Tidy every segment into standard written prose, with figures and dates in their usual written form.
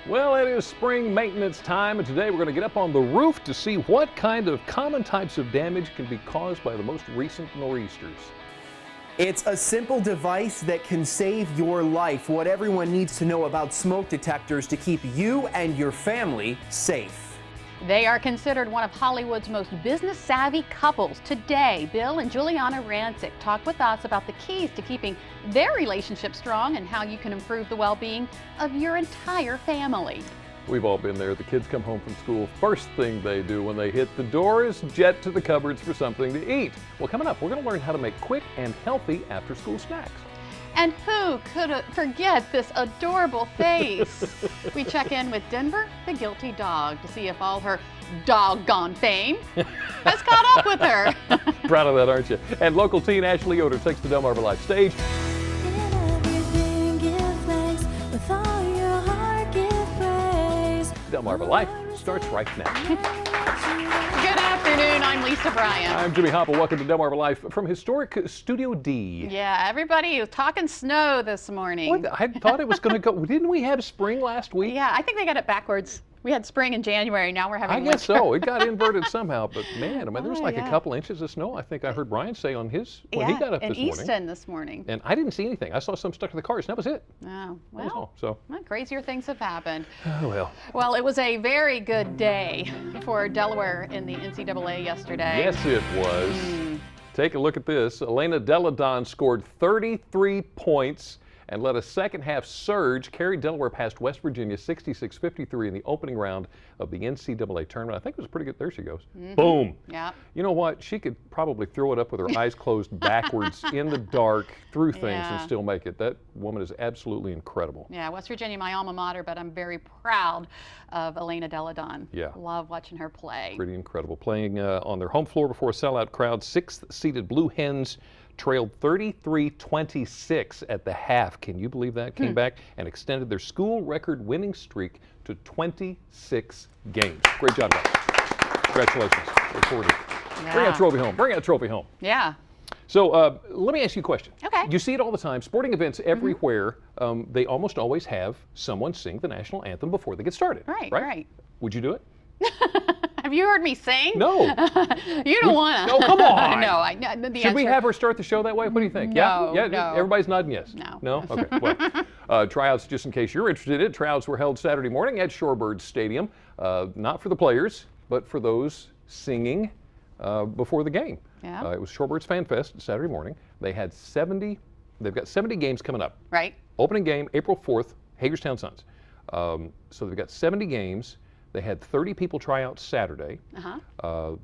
Well, it is spring maintenance time, and today we're going to get up on the roof to see what kind of common types of damage can be caused by the most recent nor'easters. It's a simple device that can save your life. What everyone needs to know about smoke detectors to keep you and your family safe. They are considered one of Hollywood's most business-savvy couples. Today, Bill and Juliana Rancic talk with us about the keys to keeping their relationship strong and how you can improve the well-being of your entire family. We've all been there. The kids come home from school. First thing they do when they hit the door is jet to the cupboards for something to eat. Well, coming up, we're going to learn how to make quick and healthy after-school snacks. And who could forget this adorable face? We check in with Denver, the guilty dog, to see if all her doggone fame has caught up with her. Proud of that, aren't you? And local teen Ashley Yoder takes the Delmarva Life stage. Delmarva Life starts right now. Good afternoon, I'm Lisa Bryan. I'm Jimmy Hopple. Welcome to Delmarva Life from historic Studio D. Yeah, everybody was talking snow this morning. What? I thought it was going to go. Didn't we have spring last week? Yeah, I think they got it backwards. We had spring in January, now we're having winter. I guess so. It got inverted somehow, but man, I mean, there was like yeah. a couple inches of snow. I think I heard Brian say on his, when he got up this in morning. Easton this morning. And I didn't see anything. I saw some stuck to the cars, and that was it. Oh, That was well, all. So, crazier things have happened. oh well. Well, it was a very good day for Delaware in the NCAA yesterday. Yes, it was. Take a look at this. Elena Deladon scored 33 points and led a second half surge, carried Delaware past West Virginia 66-53 in the opening round of the NCAA tournament. I think it was pretty good. There she goes. Boom. Yeah. You know what? She could probably throw it up with her eyes closed backwards in the dark through things and Yeah. still make it. That woman is absolutely incredible. Yeah, West Virginia, my alma mater, but I'm very proud of Elena Deladon. Yeah. Love watching her play. Pretty incredible. Playing on their home floor before a sellout crowd, sixth-seeded Blue Hens trailed 33-26 at the half. Can you believe that? Came back and extended their school record winning streak to 26 games. Great job, guys. Congratulations. Look forward to it. Bring that trophy home. Bring that trophy home. Yeah. So let me ask you a question. Okay. You see it all the time. Sporting events everywhere, they almost always have someone sing the national anthem before they get started. Right. Would you do it? Have you heard me sing? No. You don't want to. No, come on. No, Should we have her start the show that way? What do you think? No, yeah? no. Everybody's nodding yes. No. No? Okay. Well, tryouts, just in case you're interested in it, tryouts were held Saturday morning at Shorebird Stadium. Not for the players, but for those singing before the game. Yeah. It was Shorebird's Fan Fest Saturday morning. They've got 70 games coming up. Right. Opening game, April 4th, Hagerstown Suns. So they've got 70 games. They had 30 people try out Saturday.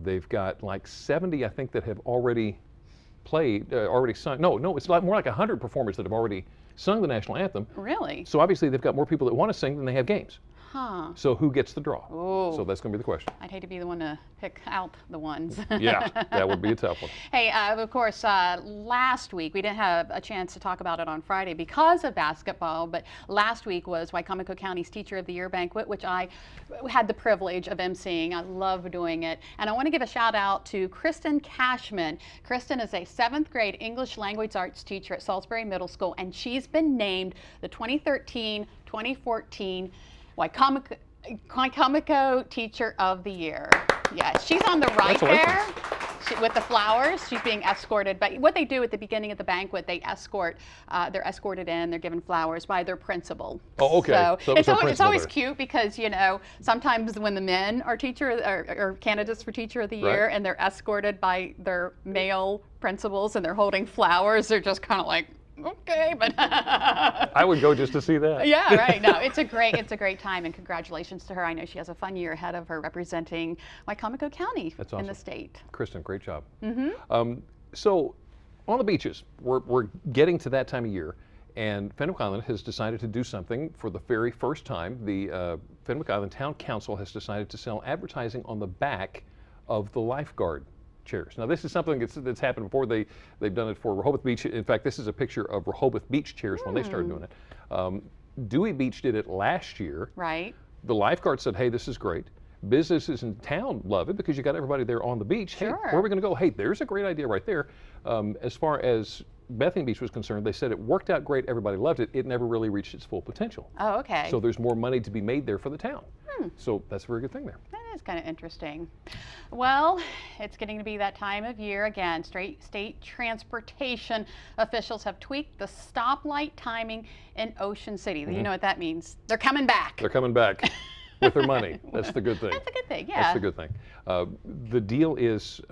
They've got like 70, I think, that have already played, already sung. No, it's more like 100 performers that have already sung the national anthem. Really? So obviously they've got more people that want to sing than they have games. Huh. So who gets the draw? Oh. So that's going to be the question. I'd hate to be the one to pick out the ones. Yeah, that would be a tough one. Hey, of course, last week, we didn't have a chance to talk about it on Friday because of basketball, but last week was Wicomico County's Teacher of the Year banquet, which I had the privilege of emceeing. I love doing it. And I want to give a shout out to Kristen Cashman. Kristen is a 7th grade English language arts teacher at Salisbury Middle School, and she's been named the 2013-2014 Wicomico Teacher of the Year. Yes, she's on the right there with the flowers. She's being escorted. But what they do at the beginning of the banquet, they escort, they're escorted in, they're given flowers by their principal. Oh, okay. So it's always cute because, you know, sometimes when the men are are candidates for Teacher of the Year and they're escorted by their male principals and they're holding flowers, they're just kind of like, okay, but I would go just to see that. Yeah, right. No, it's a great time, and congratulations to her. I know she has a fun year ahead of her representing Wicomico County in the state. Kristen, great job. So on the beaches, we're getting to that time of year, and Fenwick Island has decided to do something for the very first time. The Fenwick Island Town Council has decided to sell advertising on the back of the Lifeguard chairs. Now this is something that's happened before. They've done it for Rehoboth Beach. In fact, this is a picture of Rehoboth Beach chairs when they started doing it. Dewey Beach did it last year. Right. The Lifeguard said, hey, this is great. Businesses in town love it because you got everybody there on the beach. Hey, Sure. where are we going to go? Hey, there's a great idea right there. As far as Bethany Beach was concerned, they said it worked out great, everybody loved it, it never really reached its full potential. Oh, okay. So there's more money to be made there for the town. So that's a very good thing there. That is kind of interesting. Well, it's getting to be that time of year again. State transportation officials have tweaked the stoplight timing in Ocean City. You know what that means? They're coming back. They're coming back with their money. That's the good thing. That's a good thing, yeah. That's the good thing. The deal is,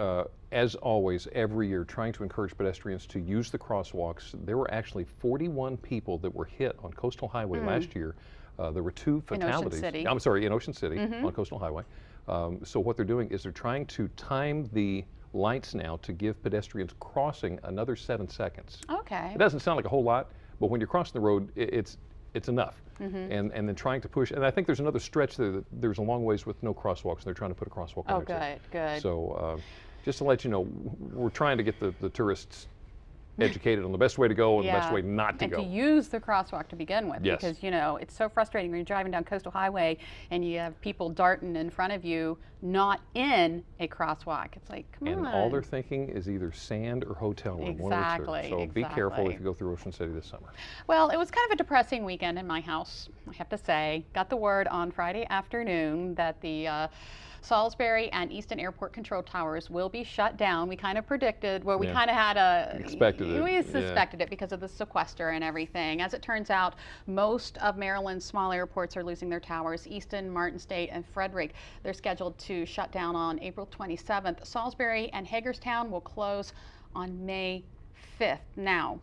as always, every year, trying to encourage pedestrians to use the crosswalks. There were actually 41 people that were hit on Coastal Highway last year. There were 2 fatalities. In Ocean City. I'm sorry, in Ocean City on Coastal Highway. So what they're doing is they're trying to time the lights now to give pedestrians crossing another 7 seconds. Okay. It doesn't sound like a whole lot, but when you're crossing the road, it's enough. And then trying to push, and I think there's another stretch there that there's a long ways with no crosswalks, and they're trying to put a crosswalk in there too. Good. So just to let you know, we're trying to get the tourists educated on the best way to go and the best way not to go. And to use the crosswalk to begin with. Yes. Because, you know, it's so frustrating when you're driving down Coastal Highway and you have people darting in front of you not in a crosswalk. It's like, come on. And all they're thinking is either sand or hotel room. Exactly. One of the two. So be careful if you go through Ocean City this summer. Well, it was kind of a depressing weekend in my house, I have to say. Got the word on Friday afternoon that the Salisbury and Easton Airport control towers will be shut down. We kind of predicted, well, we kind of had we suspected it because of the sequester and everything. As it turns out, most of Maryland's small airports are losing their towers. Easton, Martin State, and Frederick, they're scheduled to shut down on April 27th. Salisbury and Hagerstown will close on May 5th. Now,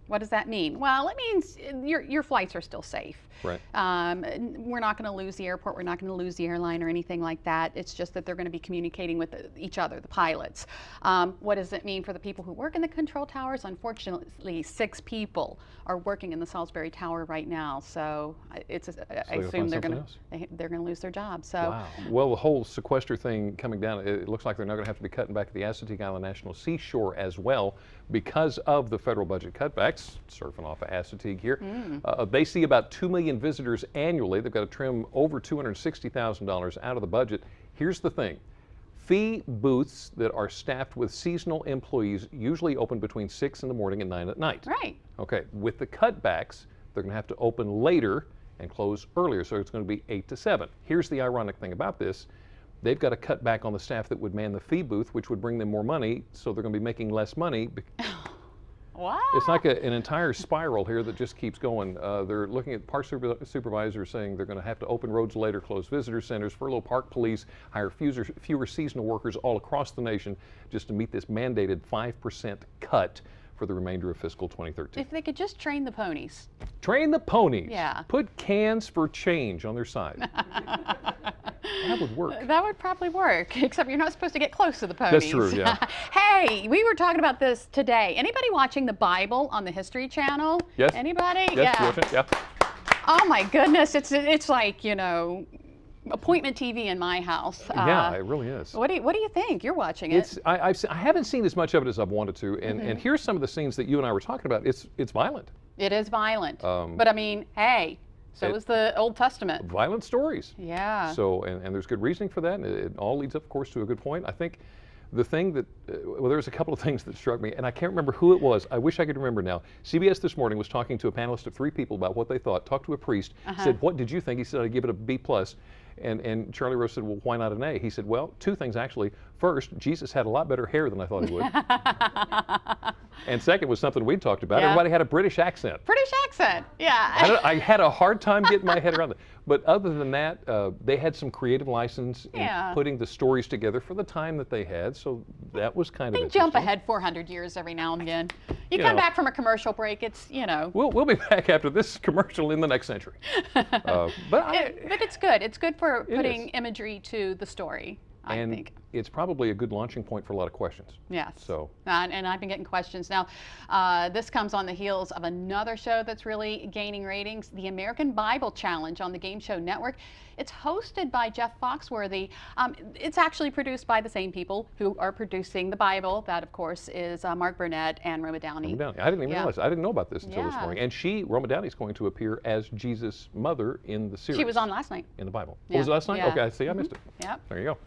what does that mean? Well, it means your flights are still safe. Right. We're not going to lose the airport. We're not going to lose the airline or anything like that. It's just that they're going to be communicating with each other, the pilots. What does it mean for the people who work in the control towers? Unfortunately, 6 people are working in the Salisbury Tower right now. So I assume they're going to lose their job. So. Wow. Well, the whole sequester thing coming down, it looks like they're now going to have to be cutting back at the Assateague Island National Seashore as well because of the federal budget cutbacks. Surfing off of Assateague here. They see about 2 million visitors annually. They've got to trim over $260,000 out of the budget. Here's the thing. Fee booths that are staffed with seasonal employees usually open between 6 in the morning and 9 at night. Right. Okay. With the cutbacks, they're going to have to open later and close earlier, so it's going to be 8 to 7. Here's the ironic thing about this. They've got to cut back on the staff that would man the fee booth, which would bring them more money, so they're going to be making less money. What? It's like an entire spiral here that just keeps going. They're looking at park supervisors saying they're going to have to open roads later, close visitor centers, furlough park police, hire fewer seasonal workers all across the nation just to meet this mandated 5% cut for the remainder of fiscal 2013. If they could just train the ponies. Train the ponies. Yeah. Put cans for change on their side. That would work. That would probably work, except you're not supposed to get close to the ponies. That's true, yeah. Hey, we were talking about this today. Anybody watching the Bible on the History Channel? Yes. Anybody? Yes, Yeah. yeah. Oh my goodness, it's like, you know, appointment TV in my house. Yeah, it really is. What do you think? You're watching it. I haven't seen as much of it as I've wanted to, and here's some of the scenes that you and I were talking about. It's violent. It is violent. But I mean, hey, so is the Old Testament. Violent stories. Yeah. So, and there's good reasoning for that, and it all leads up, of course, to a good point. I think the thing that, well, there was a couple of things that struck me, and I can't remember who it was. I wish I could remember now. CBS this morning was talking to a panelist of 3 people about what they thought, talked to a priest, said, what did you think? He said, I'd give it a B+. And Charlie Rose said, well, why not an A? He said, well, 2 things actually. First, Jesus had a lot better hair than I thought he would. And second was something we talked about. Yeah. Everybody had a British accent. British accent, yeah. I had a hard time getting my head around it. But other than that, they had some creative license in putting the stories together for the time that they had. So that was kind of They jump ahead 400 years every now and again. You come back from a commercial break, it's, you know. We'll be back after this commercial in the next century. But it's good. It's good for putting imagery to the story, I think. It's probably a good launching point for a lot of questions. Yes. So. And I've been getting questions. Now, this comes on the heels of another show that's really gaining ratings, the American Bible Challenge on the Game Show Network. It's hosted by Jeff Foxworthy. It's actually produced by the same people who are producing the Bible. That, of course, is Mark Burnett and Roma Downey. I didn't even realize. I didn't know about this until this morning. And Roma Downey is going to appear as Jesus' mother in the series. She was on last night. In the Bible. Yeah. Oh, was it last night? Yeah. Okay, I see. I missed it. Yep. There you go.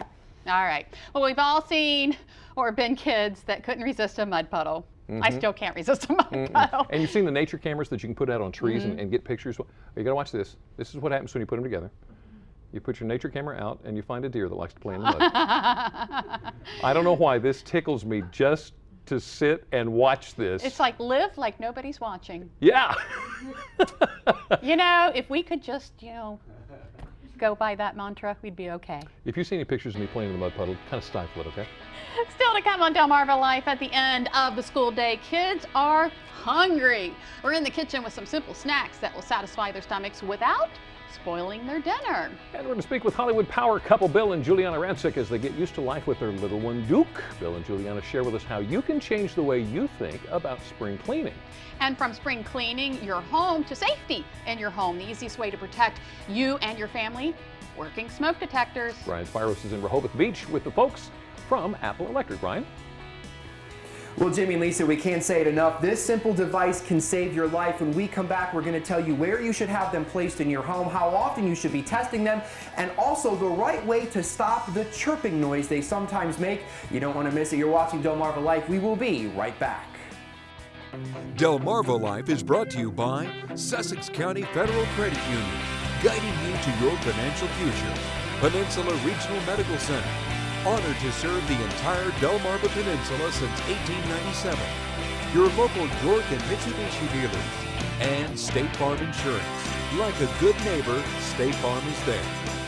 All right. Well, we've all seen or been kids that couldn't resist a mud puddle. I still can't resist a mud puddle. And you've seen the nature cameras that you can put out on trees and get pictures. Well, you got to watch this. This is what happens when you put them together. You put your nature camera out and you find a deer that likes to play in the mud. I don't know why this tickles me just to sit and watch this. It's like live like nobody's watching. Yeah. You know, if we could just, go by that mantra, we'd be okay. If you see any pictures of me playing in the mud puddle, kind of stifle it, okay? Still to come on Delmarva Life at the end of the school day, kids are hungry. We're in the kitchen with some simple snacks that will satisfy their stomachs without spoiling their dinner. And we're going to speak with Hollywood power couple Bill and Juliana Rancic as they get used to life with their little one, Duke. Bill and Juliana share with us how you can change the way you think about spring cleaning. And from spring cleaning your home to safety in your home, the easiest way to protect you and your family, working smoke detectors. Ryan Spiros is in Rehoboth Beach with the folks from Apple Electric. Ryan? Well, Jimmy and Lisa, we can't say it enough. This simple device can save your life. When we come back, we're going to tell you where you should have them placed in your home, how often you should be testing them, and also the right way to stop the chirping noise they sometimes make. You don't want to miss it. You're watching Delmarva Life. We will be right back. Delmarva Life is brought to you by Sussex County Federal Credit Union, guiding you to your financial future. Peninsula Regional Medical Center, honored to serve the entire Delmarva Peninsula since 1897. Your local York and Mitsubishi dealers. And State Farm Insurance. Like a good neighbor, State Farm is there.